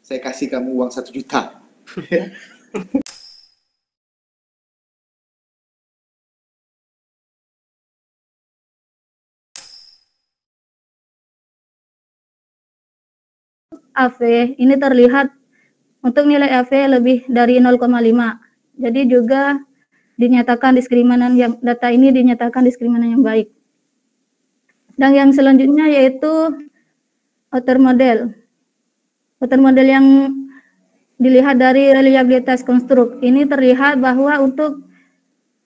saya kasih kamu uang 1 juta. AV ini terlihat untuk nilai AV lebih dari 0,5. Jadi juga dinyatakan diskriminan yang data ini dinyatakan diskriminan yang baik. Dan yang selanjutnya yaitu outer model. Outer model yang dilihat dari reliabilitas konstruk. Ini terlihat bahwa untuk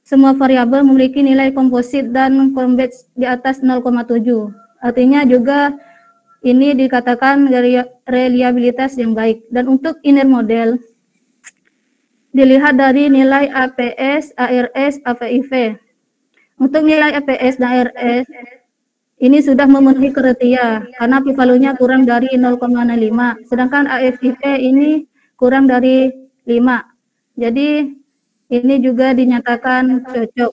semua variabel memiliki nilai komposit dan convex di atas 0,7. Artinya juga ini dikatakan reliabilitas yang baik. Dan untuk inner model dilihat dari nilai APS, ARS, AVIV. Untuk nilai APS dan ARS ini sudah memenuhi kriteria karena p-value-nya kurang dari 0,05. Sedangkan AFIV ini kurang dari 5. Jadi ini juga dinyatakan cocok.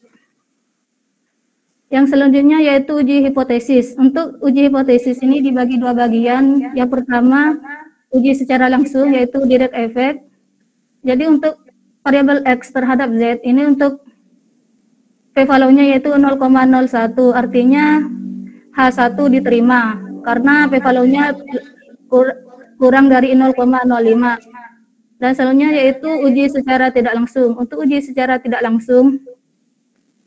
Yang selanjutnya yaitu uji hipotesis. Untuk uji hipotesis ini dibagi 2 bagian. Yang pertama uji secara langsung yaitu direct effect. Jadi untuk variabel X terhadap Z ini untuk p-value-nya yaitu 0,01. Artinya H1 diterima karena p-value-nya kurang dari 0,05. Dan selanjutnya yaitu uji secara tidak langsung. Untuk uji secara tidak langsung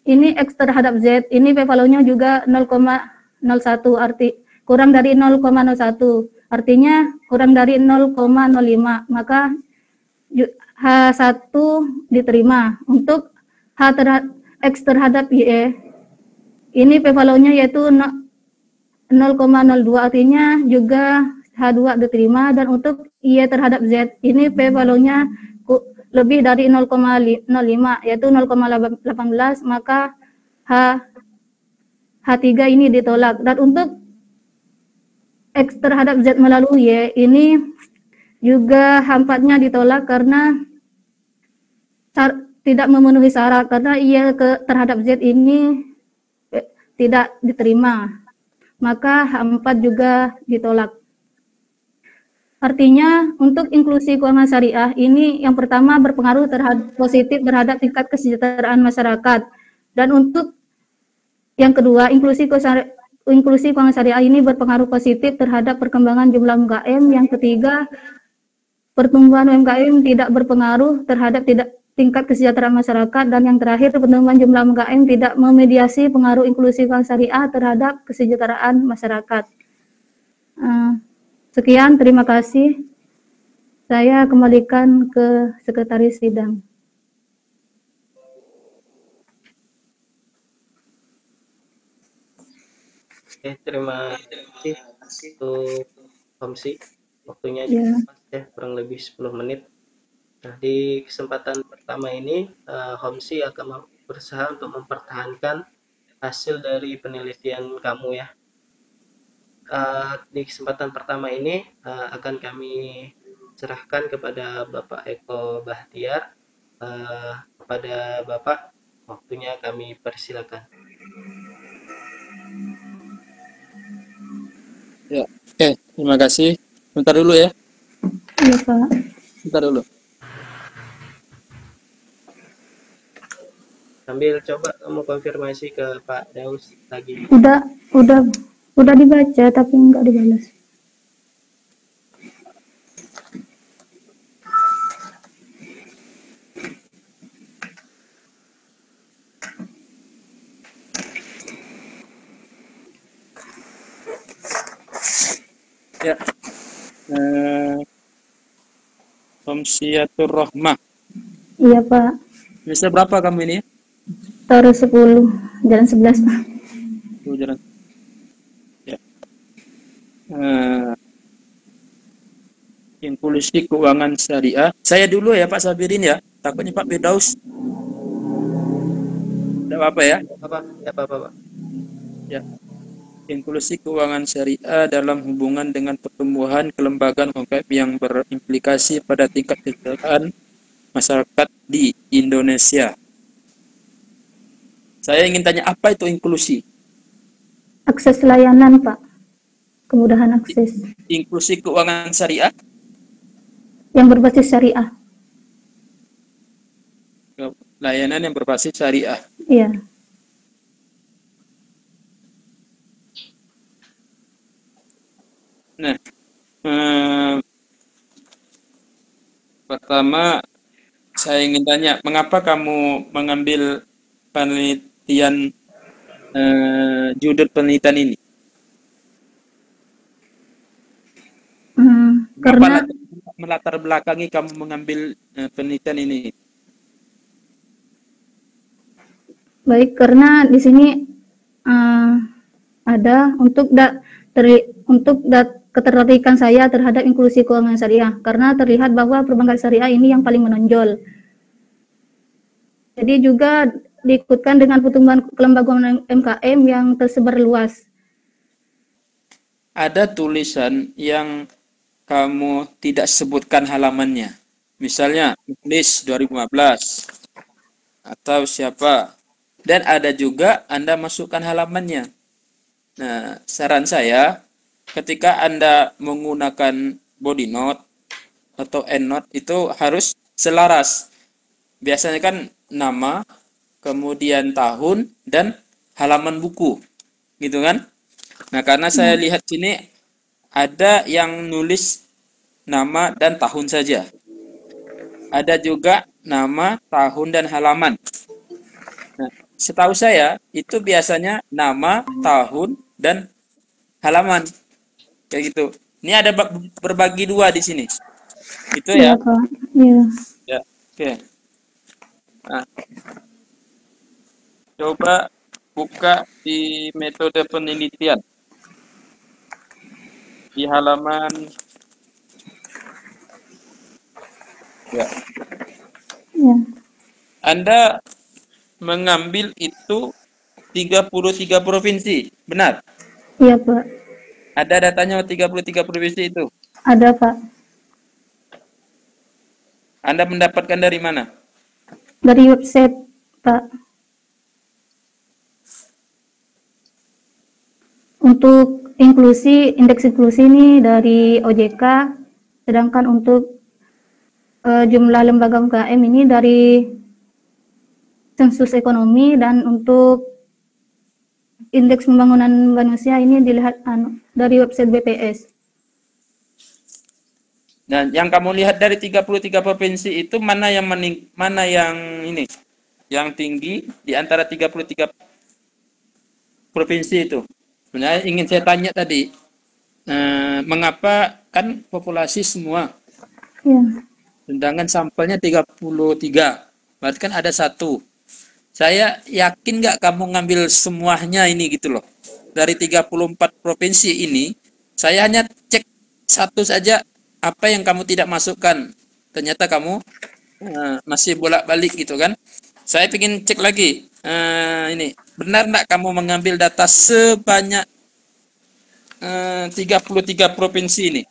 ini X terhadap Z, ini p-value-nya juga 0,01, arti kurang dari 0,01, artinya kurang dari 0,05, maka H1 diterima. Untuk X terhadap Y, ini p-value-nya yaitu 0,02, artinya juga H2 diterima. Dan untuk Y terhadap Z, ini p-value-nya lebih dari 0,05 yaitu 0,18, maka H3 ini ditolak. Dan untuk X terhadap Z melalui Y ini juga H4-nya ditolak karena tidak memenuhi syarat, karena Y terhadap Z ini tidak diterima, maka H4 juga ditolak. Artinya untuk inklusi keuangan syariah ini yang pertama berpengaruh positif terhadap tingkat kesejahteraan masyarakat. Dan untuk yang kedua, inklusi keuangan syariah ini berpengaruh positif terhadap perkembangan jumlah UMKM. Yang ketiga, pertumbuhan UMKM tidak berpengaruh terhadap tingkat kesejahteraan masyarakat. Dan yang terakhir, pertumbuhan jumlah UMKM tidak memediasi pengaruh inklusi keuangan syariah terhadap kesejahteraan masyarakat. Sekian, terima kasih. Saya kembalikan ke Sekretaris Sidang. Oke, terima kasih untuk Homsi. Waktunya kurang lebih 10 menit. Nah, di kesempatan pertama ini Homsi akan berusaha untuk mempertahankan hasil dari penelitian kamu ya. Di kesempatan pertama ini akan kami serahkan kepada Bapak Eko Bahtiar. Kepada Bapak, waktunya kami persilakan. Ya, oke, terima kasih. Bentar dulu ya. Iya, Pak. Bentar dulu. Sambil coba kamu konfirmasi ke Pak Daus lagi. Udah dibaca tapi enggak dibalas. Ya. Homsiatur Rohmah. Iya, Pak. Bisa berapa kamu ini? Taruh 10, jalan 11, Pak. Jalan. Ya. Inklusi keuangan syariah. Saya dulu ya Pak Sabirin ya. Takutnya Pak Firdaus. Tidak apa-apa ya? Apa-apa. Ya. Inklusi keuangan syariah dalam hubungan dengan pertumbuhan kelembagaan UMKM yang berimplikasi pada tingkat kesejahteraan masyarakat di Indonesia. Saya ingin tanya, apa itu inklusi? Akses layanan, Pak. Kemudahan akses. Inklusi keuangan syariah? yang berbasis syariah. Layanan yang berbasis syariah. Iya. Nah, pertama saya ingin tanya, mengapa kamu mengambil penelitian judul penelitian ini? Karena Melatar belakangi kamu mengambil penelitian ini? baik, karena di sini ada ketertarikan saya terhadap inklusi keuangan syariah, karena terlihat bahwa perbankan syariah ini yang paling menonjol. Jadi juga diikutkan dengan pertumbuhan kelembagaan MKM yang tersebar luas. Ada tulisan yang kamu tidak sebutkan halamannya. Misalnya, tulis 2015 atau siapa. Dan ada juga Anda masukkan halamannya. Nah, saran saya, ketika Anda menggunakan body note atau end note itu harus selaras. Biasanya kan nama, kemudian tahun, dan halaman buku. Gitu kan? Nah, karena saya lihat sini ada yang nulis nama dan tahun saja. Ada juga nama, tahun, dan halaman. Nah, setahu saya itu biasanya nama, tahun, dan halaman. Kayak gitu. Ini ada berbagi dua di sini. Itu Iya, ya. Pak. Iya. Ya, oke. Nah, coba buka di metode penelitian. Di halaman ya. Iya. Anda mengambil itu 33 provinsi, benar? Iya, Pak. Ada datanya 33 provinsi itu. Ada, Pak. Anda mendapatkan dari mana? Dari website, Pak. Untuk indeks inklusi ini dari OJK, sedangkan untuk jumlah lembaga UKM ini dari sensus ekonomi, dan untuk indeks pembangunan manusia ini dilihat dari website BPS. Nah, yang kamu lihat dari 33 provinsi itu mana yang ini? Yang tinggi di antara 33 provinsi itu? Sebenarnya ingin saya tanya tadi, mengapa kan populasi semua, Ya. sedangkan sampelnya 33, berarti kan ada satu. Saya yakin nggak kamu ngambil semuanya ini gitu loh. Dari 34 provinsi ini, saya hanya cek satu saja apa yang kamu tidak masukkan. Ternyata kamu masih bolak-balik gitu kan. Saya ingin cek lagi, ini benar nggak kamu mengambil data sebanyak 33 provinsi ini?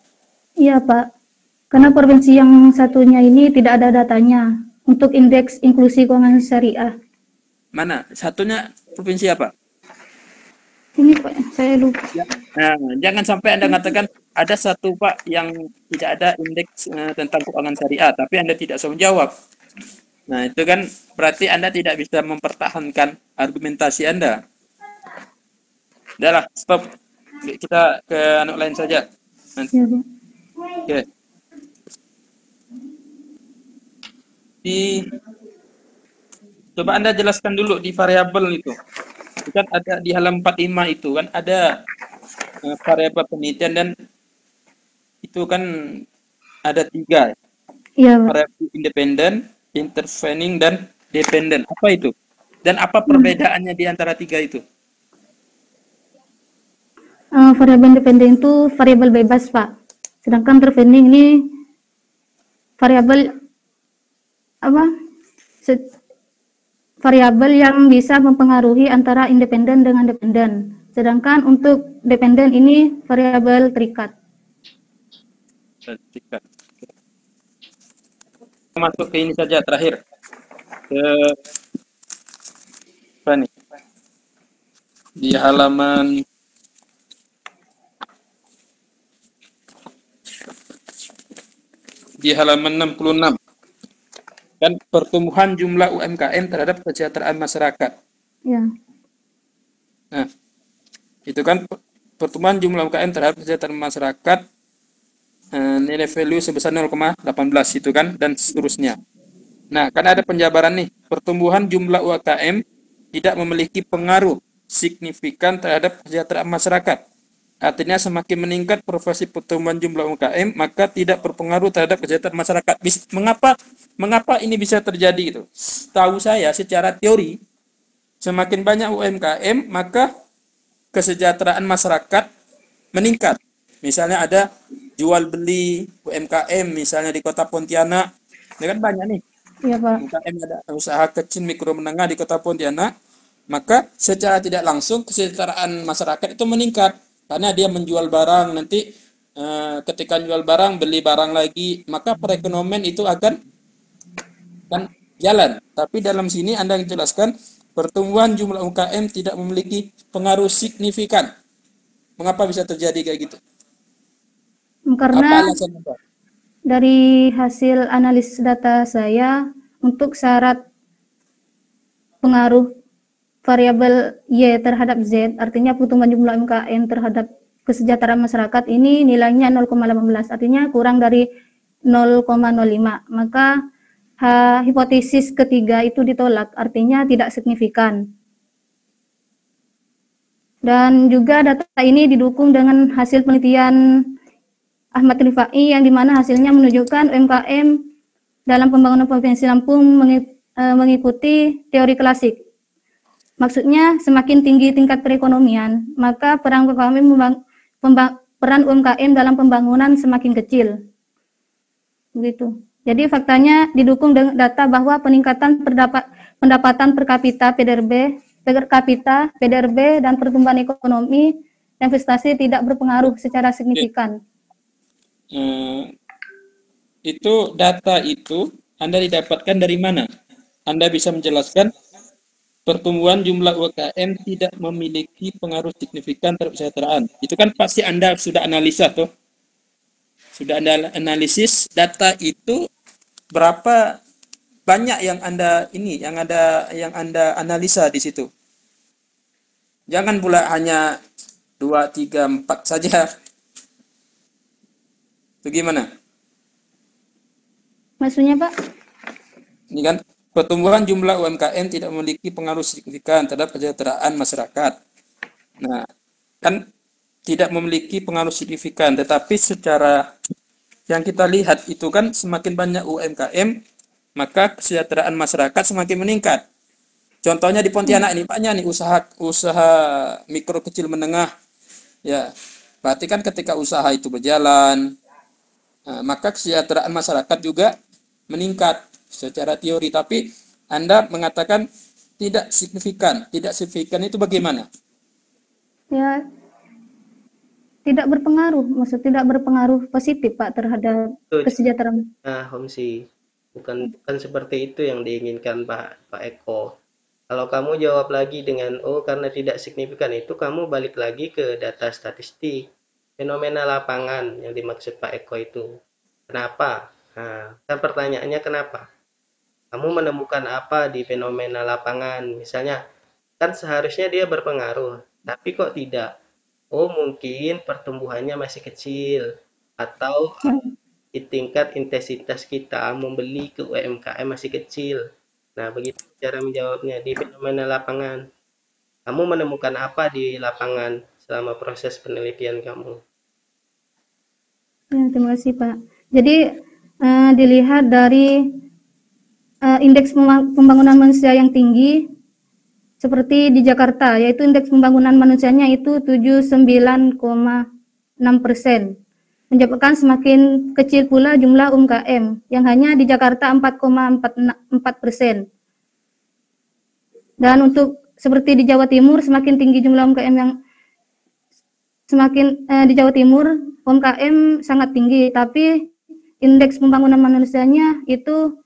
Iya, Pak. Karena provinsi yang satunya ini tidak ada datanya untuk indeks inklusi keuangan syariah. Mana? Satunya provinsi apa? Ini, Pak, saya lupa. Nah, jangan sampai Anda mengatakan ada satu Pak yang tidak ada indeks tentang keuangan syariah, tapi Anda tidak bisa menjawab. Nah, itu kan berarti Anda tidak bisa mempertahankan argumentasi Anda. Udahlah, stop. Kita ke anak lain saja. Ya, Pak. Oke. Coba Anda jelaskan dulu di variabel itu. Itu kan ada di halaman 45 itu kan ada variabel penelitian, dan itu kan ada 3. Iya, Pak. Variabel independen, intervening, dan dependen. Apa itu? Dan apa perbedaannya di antara 3 itu? Variabel independen itu variabel bebas, Pak. Sedangkan intervening ini variabel apa? Variabel yang bisa mempengaruhi antara independen dengan dependen. Sedangkan untuk dependen ini variabel terikat. Terikat. Masuk ke ini saja terakhir. Ke apa nih? Di halaman di halaman 66. Kan pertumbuhan jumlah UMKM terhadap kesejahteraan masyarakat. Ya. Nah, itu kan pertumbuhan jumlah UMKM terhadap kesejahteraan masyarakat, nilai value sebesar 0,18 itu kan, dan seterusnya. Nah, kan ada penjabaran nih, pertumbuhan jumlah UMKM tidak memiliki pengaruh signifikan terhadap kesejahteraan masyarakat. Artinya semakin meningkat profesi pertumbuhan jumlah UMKM, maka tidak berpengaruh terhadap kesejahteraan masyarakat. Mengapa ini bisa terjadi gitu? Tahu saya secara teori, semakin banyak UMKM, maka kesejahteraan masyarakat meningkat. Misalnya ada jual beli UMKM, misalnya di Kota Pontianak, ini kan banyak nih. Iya, Pak. UMKM ada usaha kecil mikro menengah di Kota Pontianak, maka secara tidak langsung kesejahteraan masyarakat itu meningkat karena dia menjual barang, nanti ketika jual barang beli barang lagi, maka perekonomian itu akan jalan. Tapi dalam sini Anda menjelaskan pertumbuhan jumlah UMKM tidak memiliki pengaruh signifikan. Mengapa bisa terjadi kayak gitu? Karena Apa alasannya, Pak? dari hasil analisis data saya, untuk syarat pengaruh variabel Y terhadap Z, artinya pertumbuhan jumlah UMKM terhadap kesejahteraan masyarakat ini nilainya 0,18, artinya kurang dari 0,05. Maka hipotesis ketiga itu ditolak, artinya tidak signifikan. Dan juga data ini didukung dengan hasil penelitian Ahmad Rifai yang dimana hasilnya menunjukkan UMKM dalam pembangunan Provinsi Lampung mengikuti teori klasik. Maksudnya semakin tinggi tingkat perekonomian, maka peran UMKM dalam pembangunan semakin kecil. Begitu. Jadi faktanya didukung dengan data bahwa peningkatan pendapatan per kapita PDRB dan pertumbuhan ekonomi investasi tidak berpengaruh secara signifikan. Itu data itu Anda didapatkan dari mana? Anda bisa menjelaskan pertumbuhan jumlah UMKM tidak memiliki pengaruh signifikan terhadap kesejahteraan. Itu kan pasti Anda sudah analisa tuh. Sudah Anda analisis data itu berapa banyak yang Anda analisa di situ. Jangan pula hanya 2, 3, 4 saja. Itu gimana? Maksudnya, Pak? Ini kan pertumbuhan jumlah UMKM tidak memiliki pengaruh signifikan terhadap kesejahteraan masyarakat. Nah, kan tidak memiliki pengaruh signifikan, tetapi secara yang kita lihat itu kan semakin banyak UMKM, maka kesejahteraan masyarakat semakin meningkat. Contohnya di Pontianak ini, Paknya nih usaha mikro kecil menengah. Ya, berarti kan ketika usaha itu berjalan, maka kesejahteraan masyarakat juga meningkat secara teori. Tapi Anda mengatakan tidak signifikan. Tidak signifikan itu bagaimana? Ya, tidak berpengaruh. Maksud tidak berpengaruh positif, Pak, terhadap kesejahteraan. Nah, Homsi, bukan seperti itu yang diinginkan Pak Eko. Kalau kamu jawab lagi dengan karena tidak signifikan, itu kamu balik lagi ke data statistik. Fenomena lapangan yang dimaksud Pak Eko itu. Kenapa? Nah, kan pertanyaannya kenapa? Kamu menemukan apa di fenomena lapangan? Misalnya, kan seharusnya dia berpengaruh, tapi kok tidak? Mungkin pertumbuhannya masih kecil, atau di tingkat intensitas kita membeli ke UMKM masih kecil. Nah, begitu cara menjawabnya di fenomena lapangan. Kamu menemukan apa di lapangan selama proses penelitian kamu? Ya, terima kasih, Pak. Jadi dilihat dari indeks pembangunan manusia yang tinggi seperti di Jakarta, yaitu indeks pembangunan manusianya itu 79,6%, menyebabkan semakin kecil pula jumlah UMKM yang hanya di Jakarta 4,44%. Dan untuk seperti di Jawa Timur, semakin tinggi jumlah UMKM yang di Jawa Timur UMKM sangat tinggi, tapi indeks pembangunan manusianya itu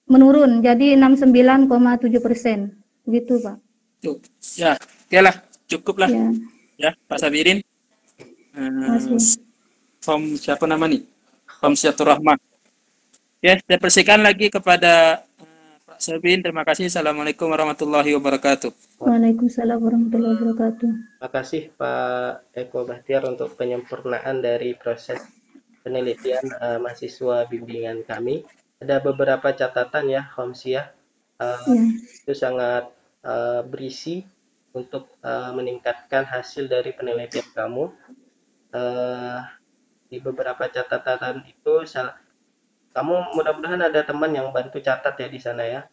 menurun jadi 69,7%. Begitu, Pak. Ya, oke lah, cukup lah. Ya, Ya, Pak Sabirin. Siapa nama nih? Khamsiatur Rahmah. Ya, saya persilakan lagi kepada Pak Sabin. Terima kasih. Assalamualaikum warahmatullahi wabarakatuh. Waalaikumsalam warahmatullahi wabarakatuh. Terima kasih Pak Eko Bahtiar untuk penyempurnaan dari proses penelitian mahasiswa bimbingan kami. Ada beberapa catatan ya, Khamsiah. Ya. Itu sangat berisi untuk meningkatkan hasil dari penelitian kamu. Di beberapa catatan itu, kamu mudah-mudahan ada teman yang bantu catat ya di sana ya.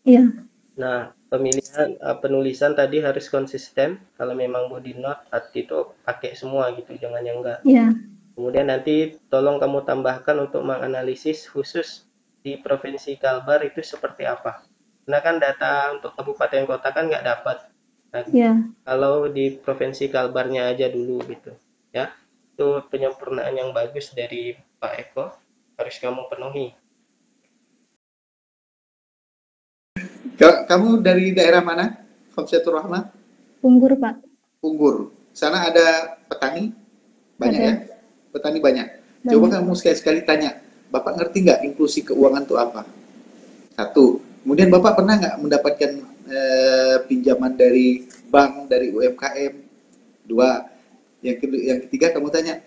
Iya. Nah, pemilihan penulisan tadi harus konsisten. Kalau memang body note itu pakai semua gitu, jangan yang enggak. Iya. Kemudian nanti tolong kamu tambahkan untuk menganalisis khusus di Provinsi Kalbar itu seperti apa. Karena kan data untuk kabupaten kota kan nggak dapat. Nah, Iya. kalau di Provinsi Kalbarnya aja dulu gitu ya. Itu penyempurnaan yang bagus dari Pak Eko, harus kamu penuhi. Kamu dari daerah mana? Khamsiatur Rahmah? Punggur, Pak. Punggur. Sana ada petani? Banyak Ada. ya? Petani banyak. Banyak. Coba kamu sekali-sekali tanya, Bapak ngerti nggak inklusi keuangan itu apa? Satu. Kemudian Bapak pernah nggak mendapatkan pinjaman dari bank, dari UMKM? Dua. Yang ketiga kamu tanya,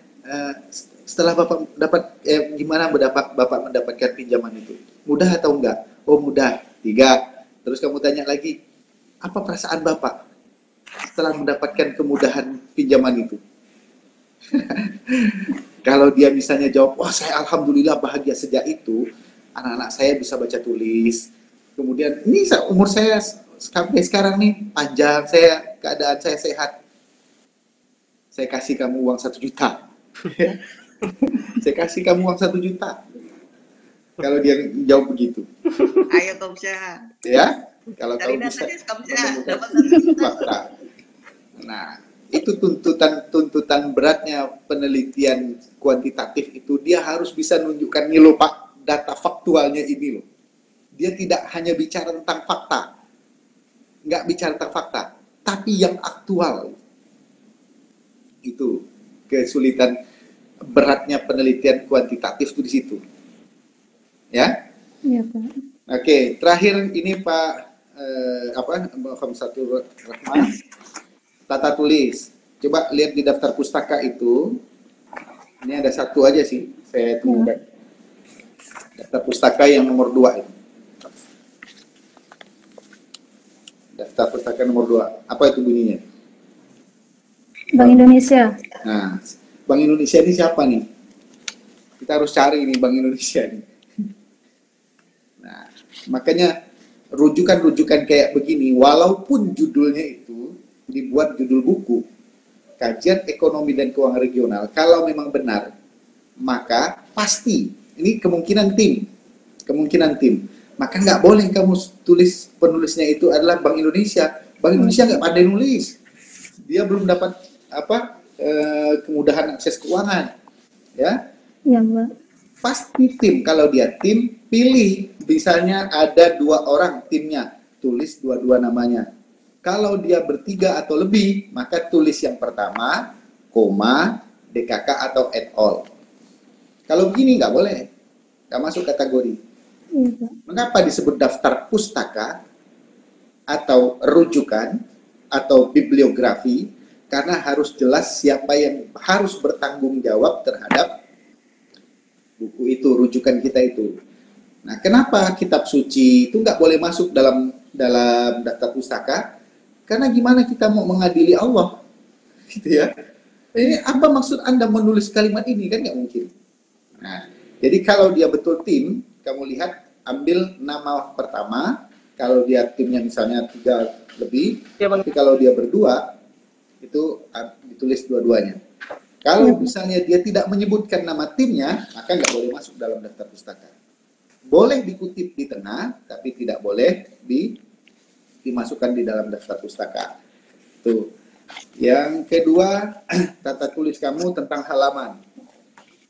setelah Bapak dapat, gimana Bapak mendapatkan pinjaman itu? Mudah atau enggak? Oh mudah. Tiga. Terus kamu tanya lagi, apa perasaan Bapak setelah mendapatkan kemudahan pinjaman itu? Kalau dia misalnya jawab, wah saya alhamdulillah bahagia sejak itu, anak-anak saya bisa baca tulis. Kemudian ini umur saya sampai sekarang nih panjang, keadaan saya sehat. Saya kasih kamu uang 1 juta. Saya kasih kamu uang 1 juta. Kalau dia jawab begitu. Ayo Komsya. Ya, kalau Cari kamu bisa datanya Komsya. Dapat fakta. Nah, itu tuntutan beratnya penelitian kuantitatif itu, dia harus bisa nunjukkan nih loh Pak, data faktualnya ini loh. Dia tidak hanya bicara tentang fakta, nggak bicara tentang fakta, tapi yang aktual. Itu kesulitan beratnya penelitian kuantitatif itu di situ. Ya? Iya, Pak. Oke, terakhir ini Pak Khamsiatur Rahmah, tata tulis. Coba lihat di daftar pustaka itu. Ini ada satu aja sih, saya temukan. Daftar pustaka yang nomor 2 itu. Daftar pustaka nomor 2. Apa itu bunyinya? Bank Indonesia. Nah, Bank Indonesia ini siapa nih? Kita harus cari ini Bank Indonesia nih. Nah, makanya rujukan-rujukan kayak begini, walaupun judulnya itu dibuat judul buku, Kajian Ekonomi dan Keuangan Regional, kalau memang benar, maka pasti, ini kemungkinan tim, maka nggak boleh kamu tulis penulisnya itu adalah Bank Indonesia. Bank Indonesia nggak pandai nulis, dia belum dapat kemudahan akses keuangan, ya. Iya, Pak. Pasti tim, kalau dia tim, pilih, misalnya ada 2 orang timnya, tulis dua-dua namanya. Kalau dia bertiga atau lebih, maka tulis yang pertama, koma, DKK atau et al. Kalau begini nggak boleh, nggak masuk kategori. Iya, Pak. Mengapa disebut daftar pustaka atau rujukan atau bibliografi? Karena harus jelas siapa yang harus bertanggung jawab terhadap buku itu, rujukan kita itu. Nah, kenapa kitab suci itu nggak boleh masuk dalam daftar pustaka? Karena gimana kita mau mengadili Allah, gitu ya? Ini apa maksud Anda menulis kalimat ini, kan nggak mungkin. Nah, jadi kalau dia betul tim, kamu lihat ambil nama pertama. Kalau dia timnya misalnya 3 lebih, Ya, Bang. tapi kalau dia berdua itu ditulis dua-duanya. Kalau misalnya dia tidak menyebutkan nama timnya, maka nggak boleh masuk dalam daftar pustaka. Boleh dikutip di tengah, tapi tidak boleh dimasukkan di dalam daftar pustaka. Tuh. Yang kedua, tata tulis kamu tentang halaman.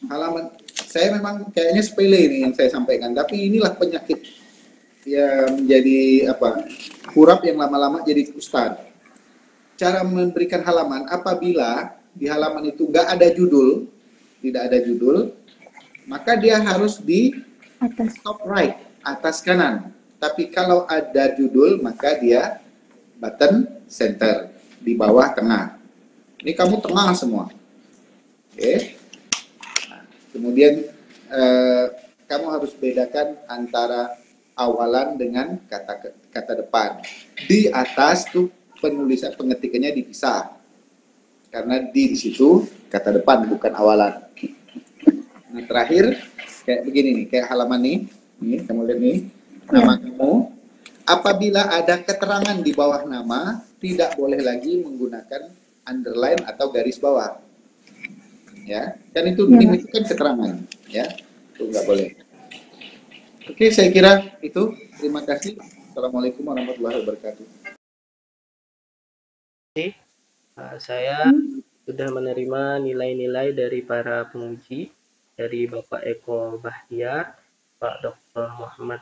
Halaman, saya memang kayaknya sepele ini yang saya sampaikan, tapi inilah penyakit yang menjadi huruf yang lama-lama jadi ustad. Cara memberikan halaman, apabila di halaman itu nggak ada judul, tidak ada judul, maka dia harus di Atas. top right, atas kanan. Tapi kalau ada judul, maka dia button center, di bawah tengah. Ini kamu tengah semua. Oke. Nah, kemudian kamu harus bedakan antara awalan dengan kata depan. Di atas tuh penulisan pengetikannya dipisah. Karena di situ kata depan bukan awalan. Nah, terakhir kayak begini nih, kayak halaman nih. Nih, kamu lihat nih. Nama kamu. Apabila ada keterangan di bawah nama, tidak boleh lagi menggunakan underline atau garis bawah. Ya, kan itu ini kan keterangan, ya. Itu nggak boleh. Oke, saya kira itu. Terima kasih. Assalamualaikum warahmatullahi wabarakatuh. Saya sudah menerima nilai-nilai dari para penguji, dari Bapak Eko Bahtiar, Pak Dr. Muhammad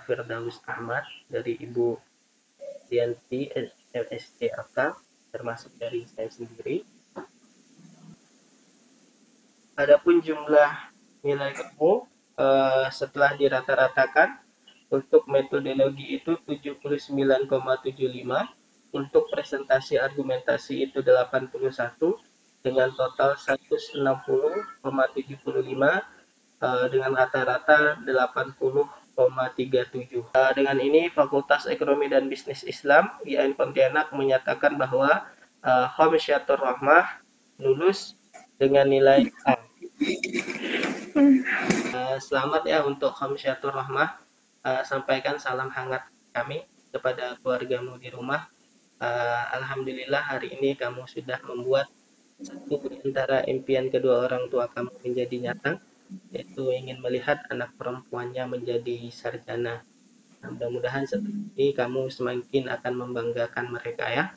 Firdaus Ahmad, dari Ibu Dianti LSCAK, termasuk dari saya sendiri. Adapun jumlah nilai kamu setelah dirata-ratakan, untuk metodologi itu 79,75, untuk presentasi argumentasi itu 81, dengan total 160,75, dengan rata-rata 80,37. Dengan ini Fakultas Ekonomi dan Bisnis Islam IAIN Pontianak menyatakan bahwa Khamsyatur Rahmah lulus dengan nilai A. Selamat ya untuk Khamsyatur Rahmah. Sampaikan salam hangat kami kepada keluargamu di rumah. Alhamdulillah hari ini kamu sudah membuat satu di antara impian kedua orang tua kamu menjadi nyata, yaitu ingin melihat anak perempuannya menjadi sarjana. Mudah-mudahan setelah ini kamu semakin akan membanggakan mereka ya.